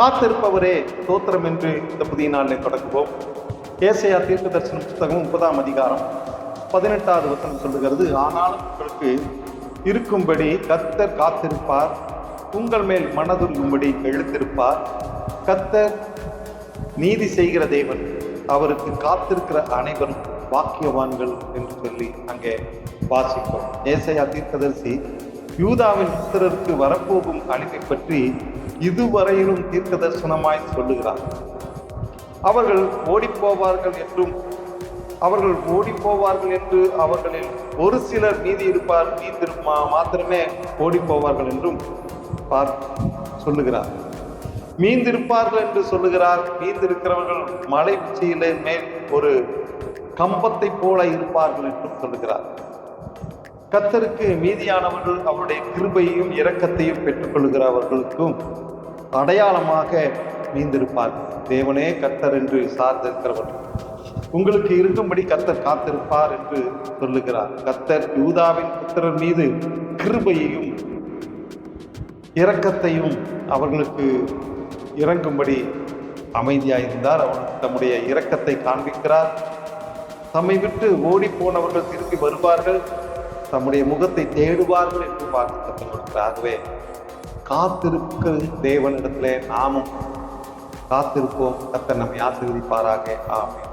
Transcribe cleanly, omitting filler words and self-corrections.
காத்திருப்பவரே ஸ்தோத்திரம் என்று இந்த புதிய நாளில் தொடங்குவோம். ஏசாயா தீர்க்க தரிசன புத்தகம் 30ஆம் அதிகாரம் 18வது வசனம் சொல்லுகிறது, ஆனாலும் உங்களுக்கு இருக்கும்படி கர்த்தர் காத்திருப்பார், உங்கள் மேல் மனதுருகும்படி எழுத்திருப்பார். கர்த்தர் நீதி செய்கிற தேவன், அவருக்கு காத்திருக்கிற அனைவரும் வாக்கியவான்கள் என்று சொல்லி அங்கே வாசிப்போம். ஏசாயா தீர்க்கதரிசி யூதாவின் புத்திரருக்கு வரப்போகும் அழிவை பற்றி இதுவரையிலும் தீர்க்க தரிசனமாய் சொல்லுகிறார். அவர்கள் ஓடிப்போவார்கள் என்று அவர்களில் ஒரு சிலர் மாத்திரமே ஓடிப்போவார்கள் என்றும் சொல்லுகிறார். மீந்திருப்பார்கள் என்று சொல்லுகிறார். மீந்திருக்கிறவர்கள் மலை உச்சியிலே மேல் ஒரு கம்பத்தை போல இருப்பார்கள் என்றும் சொல்லுகிறார். கர்த்தருக்கு மீதியானவர்கள் அவருடைய கிருபையையும் இரக்கத்தையும் பெற்றுக்கொள்கிறவர்களுக்கும் அடையாளமாக மீந்திருப்பார்கள். தேவனே கர்த்தர் என்று சார்ந்திருக்கிறவர்கள் உங்களுக்கு இருக்கும்படி கர்த்தர் காத்திருப்பார் என்று சொல்லுகிறார். கர்த்தர் யூதாவின் புத்திரர் மீது கிருபையையும் இரக்கத்தையும் அவர்களுக்கு இறங்கும்படி அமைதியாயிருந்தார். அவர்கள் தம்முடைய இரக்கத்தை காண்பிக்கிறார். தம்மை விட்டு ஓடி போனவர்கள் திரும்பி வருவார்கள், தம்முடைய முகத்தை தேடுவார்கள் என்று பார்த்து கொடுக்கிறார். ஆகவே காத்திருக்க தேவனிடத்திலே நாமும் காத்திருப்போம். கர்த்தர் நம்மை ஆசீர்வதிப்பாராக. ஆமென்.